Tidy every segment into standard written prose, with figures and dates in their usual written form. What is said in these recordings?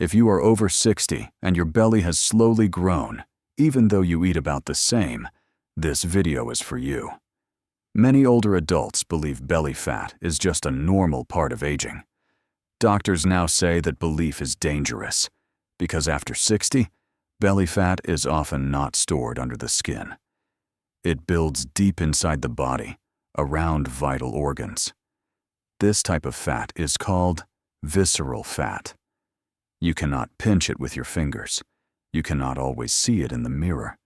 If you are over 60 and your belly has slowly grown, even though you eat about the same, this video is for you. Many older adults believe belly fat is just a normal part of aging. Doctors now say that belief is dangerous, because after 60, belly fat is often not stored under the skin. It builds deep inside the body, around vital organs. This type of fat is called visceral fat. You cannot pinch it with your fingers. You cannot always see it in the mirror,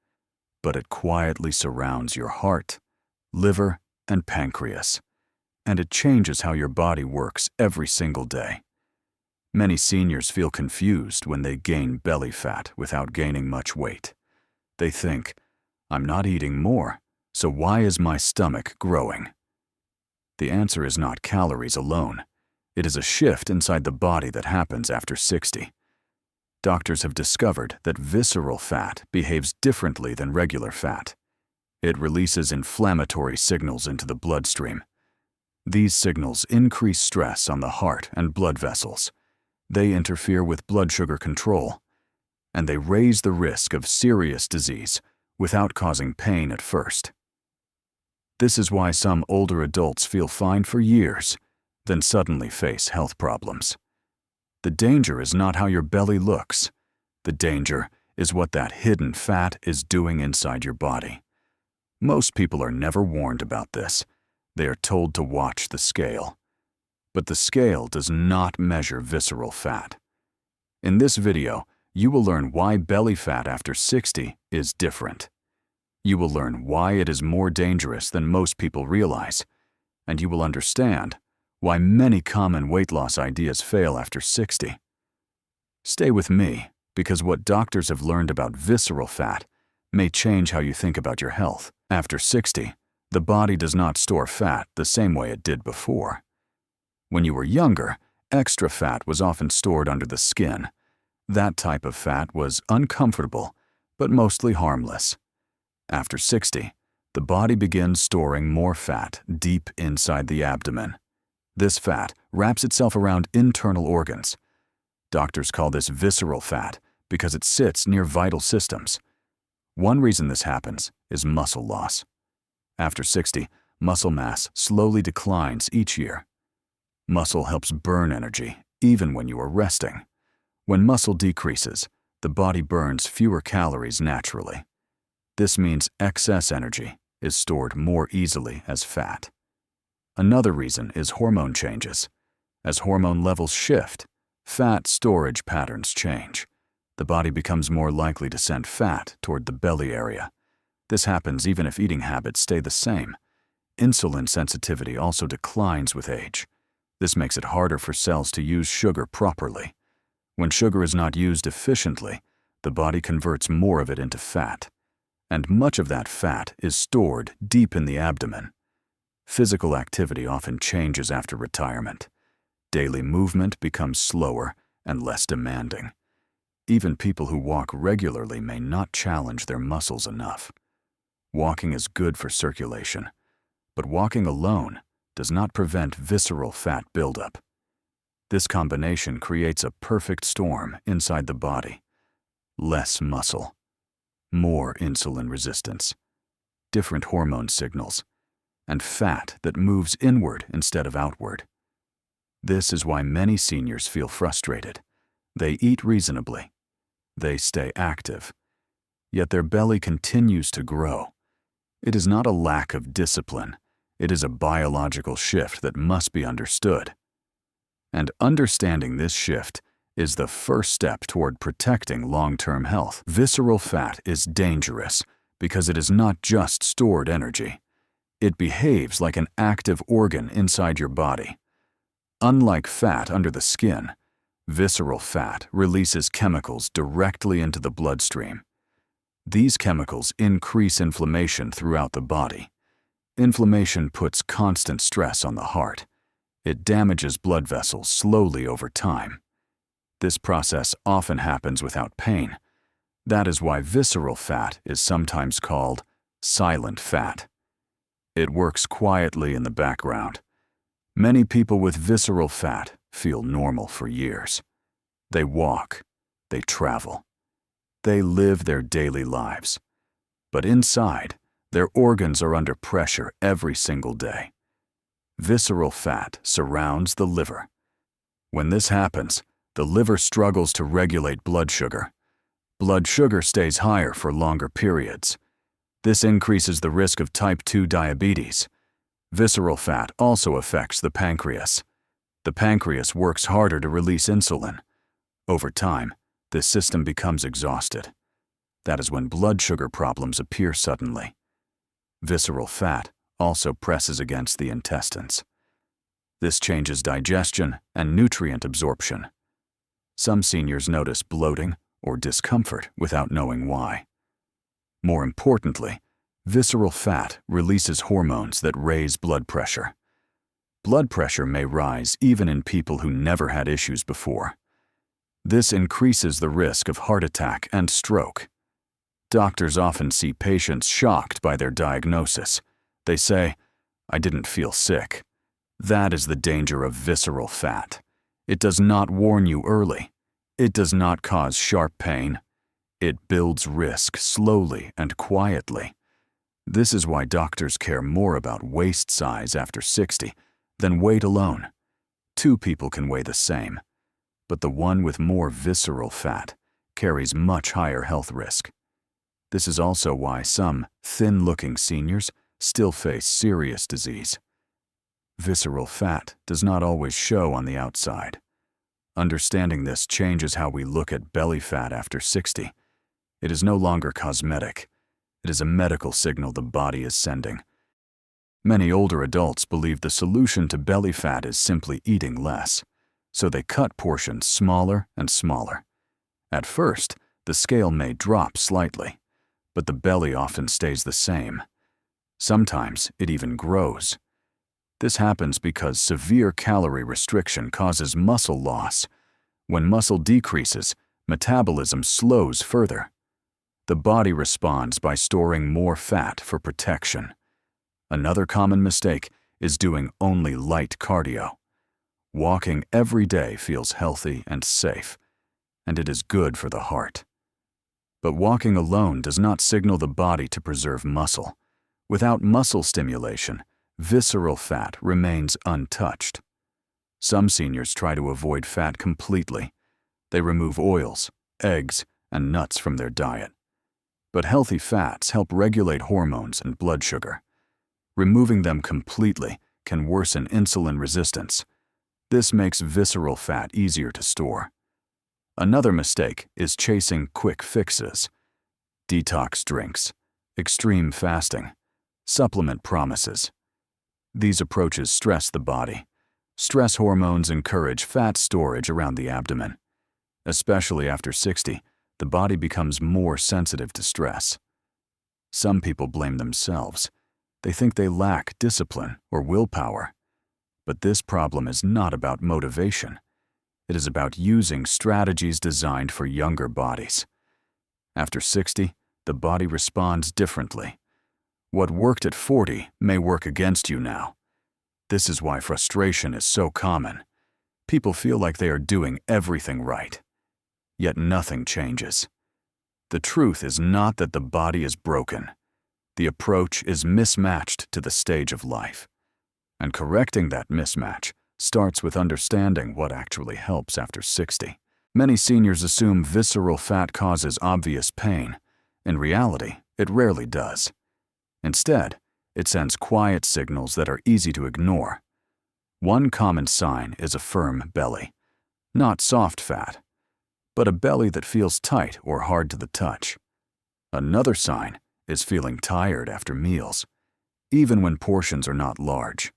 but it quietly surrounds your heart, liver, and pancreas, and it changes how your body works every single day. Many seniors feel confused when they gain belly fat without gaining much weight. They think, "I'm not eating more, so why is my stomach growing?" The answer is not calories alone. It is a shift inside the body that happens after 60. Doctors have discovered that visceral fat behaves differently than regular fat. It releases inflammatory signals into the bloodstream. These signals increase stress on the heart and blood vessels. They interfere with blood sugar control, and they raise the risk of serious disease without causing pain at first. This is why some older adults feel fine for years, then suddenly face health problems. The danger is not how your belly looks. The danger is what that hidden fat is doing inside your body. Most people are never warned about this. They are told to watch the scale. But the scale does not measure visceral fat. In this video, you will learn why belly fat after 60 is different. You will learn why it is more dangerous than most people realize, and you will understand why many common weight loss ideas fail after 60. Stay with me, because what doctors have learned about visceral fat may change how you think about your health. After 60, the body does not store fat the same way it did before. When you were younger, extra fat was often stored under the skin. That type of fat was uncomfortable, but mostly harmless. After 60, the body begins storing more fat deep inside the abdomen. This fat wraps itself around internal organs. Doctors call this visceral fat because it sits near vital systems. One reason this happens is muscle loss. After 60, muscle mass slowly declines each year. Muscle helps burn energy, even when you are resting. When muscle decreases, the body burns fewer calories naturally. This means excess energy is stored more easily as fat. Another reason is hormone changes. As hormone levels shift, fat storage patterns change. The body becomes more likely to send fat toward the belly area. This happens even if eating habits stay the same. Insulin sensitivity also declines with age. This makes it harder for cells to use sugar properly. When sugar is not used efficiently, the body converts more of it into fat. And much of that fat is stored deep in the abdomen. Physical activity often changes after retirement. Daily movement becomes slower and less demanding. Even people who walk regularly may not challenge their muscles enough. Walking is good for circulation, but walking alone does not prevent visceral fat buildup. This combination creates a perfect storm inside the body. Less muscle, more insulin resistance, different hormone signals, and fat that moves inward instead of outward. This is why many seniors feel frustrated. They eat reasonably. They stay active. Yet their belly continues to grow. It is not a lack of discipline. It is a biological shift that must be understood. And understanding this shift is the first step toward protecting long-term health. Visceral fat is dangerous because it is not just stored energy. It behaves like an active organ inside your body. Unlike fat under the skin, visceral fat releases chemicals directly into the bloodstream. These chemicals increase inflammation throughout the body. Inflammation puts constant stress on the heart. It damages blood vessels slowly over time. This process often happens without pain. That is why visceral fat is sometimes called silent fat. It works quietly in the background. Many people with visceral fat feel normal for years. They walk, they travel, they live their daily lives. But inside, their organs are under pressure every single day. Visceral fat surrounds the liver. When this happens, the liver struggles to regulate blood sugar. Blood sugar stays higher for longer periods. This increases the risk of type 2 diabetes. Visceral fat also affects the pancreas. The pancreas works harder to release insulin. Over time, this system becomes exhausted. That is when blood sugar problems appear suddenly. Visceral fat also presses against the intestines. This changes digestion and nutrient absorption. Some seniors notice bloating or discomfort without knowing why. More importantly, visceral fat releases hormones that raise blood pressure. Blood pressure may rise even in people who never had issues before. This increases the risk of heart attack and stroke. Doctors often see patients shocked by their diagnosis. They say, "I didn't feel sick." That is the danger of visceral fat. It does not warn you early. It does not cause sharp pain. It builds risk slowly and quietly. This is why doctors care more about waist size after 60 than weight alone. Two people can weigh the same, but the one with more visceral fat carries much higher health risk. This is also why some thin-looking seniors still face serious disease. Visceral fat does not always show on the outside. Understanding this changes how we look at belly fat after 60. It is no longer cosmetic. It is a medical signal the body is sending. Many older adults believe the solution to belly fat is simply eating less, so they cut portions smaller and smaller. At first, the scale may drop slightly, but the belly often stays the same. Sometimes it even grows. This happens because severe calorie restriction causes muscle loss. When muscle decreases, metabolism slows further. The body responds by storing more fat for protection. Another common mistake is doing only light cardio. Walking every day feels healthy and safe, and it is good for the heart. But walking alone does not signal the body to preserve muscle. Without muscle stimulation, visceral fat remains untouched. Some seniors try to avoid fat completely. They remove oils, eggs, and nuts from their diet. But healthy fats help regulate hormones and blood sugar. Removing them completely can worsen insulin resistance. This makes visceral fat easier to store. Another mistake is chasing quick fixes. Detox drinks, extreme fasting, supplement promises. These approaches stress the body. Stress hormones encourage fat storage around the abdomen. Especially after 60, the body becomes more sensitive to stress. Some people blame themselves. They think they lack discipline or willpower. But this problem is not about motivation. It is about using strategies designed for younger bodies. After 60, the body responds differently. What worked at 40 may work against you now. This is why frustration is so common. People feel like they are doing everything right, yet nothing changes. The truth is not that the body is broken. The approach is mismatched to the stage of life. And correcting that mismatch starts with understanding what actually helps after 60. Many seniors assume visceral fat causes obvious pain. In reality, it rarely does. Instead, it sends quiet signals that are easy to ignore. One common sign is a firm belly. Not soft fat, but a belly that feels tight or hard to the touch. Another sign is feeling tired after meals, even when portions are not large.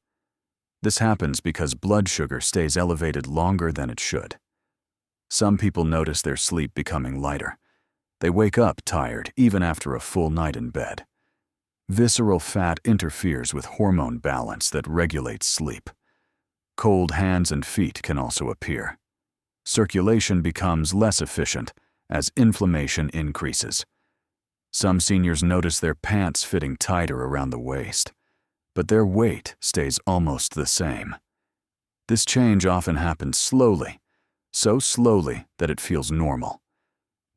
This happens because blood sugar stays elevated longer than it should. Some people notice their sleep becoming lighter. They wake up tired even after a full night in bed. Visceral fat interferes with hormone balance that regulates sleep. Cold hands and feet can also appear. Circulation becomes less efficient as inflammation increases. Some seniors notice their pants fitting tighter around the waist, but their weight stays almost the same. This change often happens slowly, so slowly that it feels normal.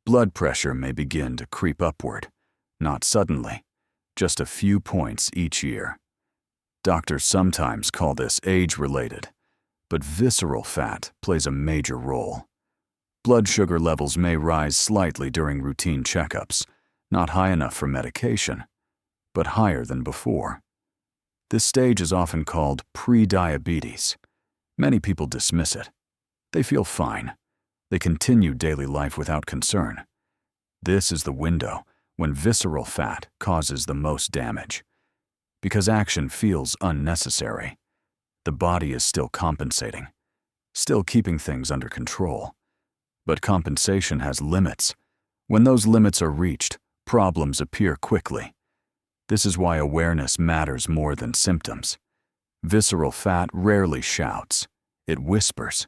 Blood pressure may begin to creep upward, not suddenly, just a few points each year. Doctors sometimes call this age-related, but visceral fat plays a major role. Blood sugar levels may rise slightly during routine checkups, not high enough for medication, but higher than before. This stage is often called pre-diabetes. Many people dismiss it. They feel fine. They continue daily life without concern. This is the window when visceral fat causes the most damage. Because action feels unnecessary. The body is still compensating, still keeping things under control. But compensation has limits. When those limits are reached, problems appear quickly. This is why awareness matters more than symptoms. Visceral fat rarely shouts, it whispers.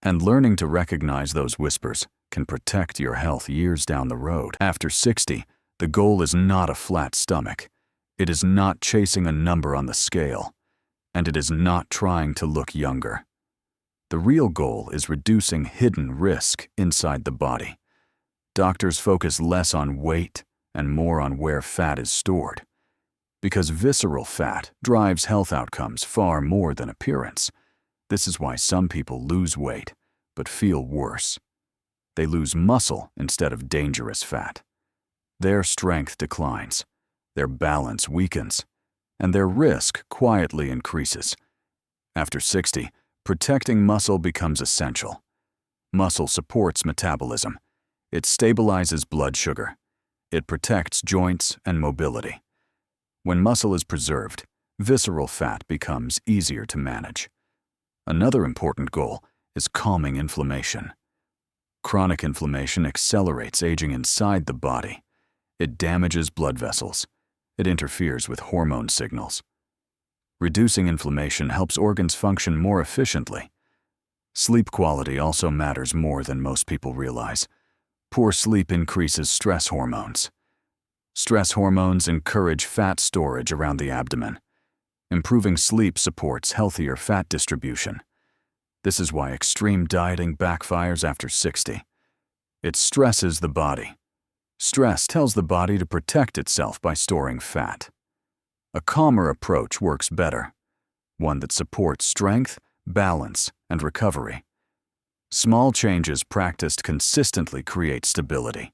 And learning to recognize those whispers can protect your health years down the road. After 60, the goal is not a flat stomach. It is not chasing a number on the scale. And it is not trying to look younger. The real goal is reducing hidden risk inside the body. Doctors focus less on weight and more on where fat is stored. Because visceral fat drives health outcomes far more than appearance. This is why some people lose weight, but feel worse. They lose muscle instead of dangerous fat. Their strength declines, their balance weakens, and their risk quietly increases. After 60, protecting muscle becomes essential. Muscle supports metabolism. It stabilizes blood sugar. It protects joints and mobility. When muscle is preserved, visceral fat becomes easier to manage. Another important goal is calming inflammation. Chronic inflammation accelerates aging inside the body. It damages blood vessels. It interferes with hormone signals. Reducing inflammation helps organs function more efficiently. Sleep quality also matters more than most people realize. Poor sleep increases stress hormones. Stress hormones encourage fat storage around the abdomen. Improving sleep supports healthier fat distribution. This is why extreme dieting backfires after 60. It stresses the body. Stress tells the body to protect itself by storing fat. A calmer approach works better, one that supports strength, balance, and recovery. Small changes practiced consistently create stability.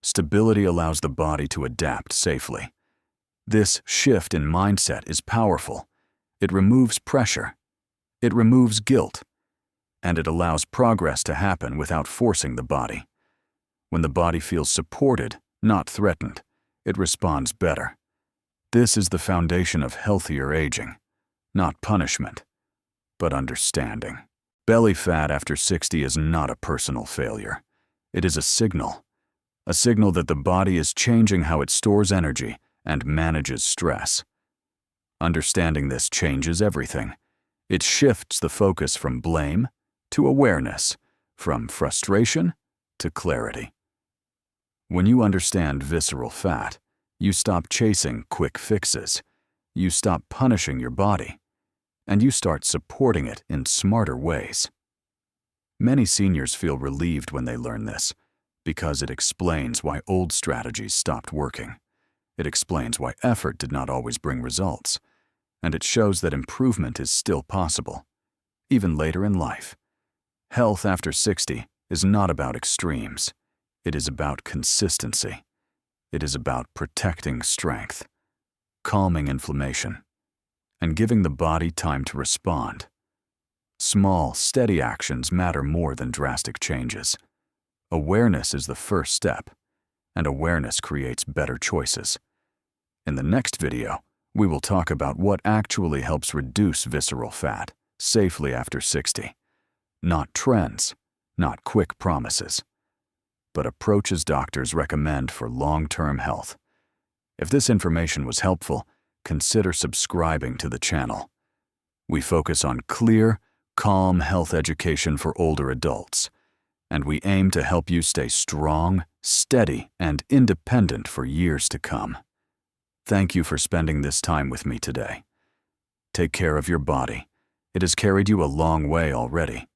Stability allows the body to adapt safely. This shift in mindset is powerful. It removes pressure. It removes guilt. And it allows progress to happen without forcing the body. When the body feels supported, not threatened, it responds better. This is the foundation of healthier aging, not punishment, but understanding. Belly fat after 60 is not a personal failure. It is a signal that the body is changing how it stores energy and manages stress. Understanding this changes everything. It shifts the focus from blame to awareness, from frustration to clarity. When you understand visceral fat, you stop chasing quick fixes. You stop punishing your body, and you start supporting it in smarter ways. Many seniors feel relieved when they learn this, because it explains why old strategies stopped working. It explains why effort did not always bring results, and it shows that improvement is still possible, even later in life. Health after 60 is not about extremes. It is about consistency. It is about protecting strength, calming inflammation, and giving the body time to respond. Small, steady actions matter more than drastic changes. Awareness is the first step, and awareness creates better choices. In the next video, we will talk about what actually helps reduce visceral fat safely after 60. Not trends, not quick promises, but approaches doctors recommend for long-term health. If this information was helpful, consider subscribing to the channel. We focus on clear, calm health education for older adults, and we aim to help you stay strong, steady, and independent for years to come. Thank you for spending this time with me today. Take care of your body. It has carried you a long way already.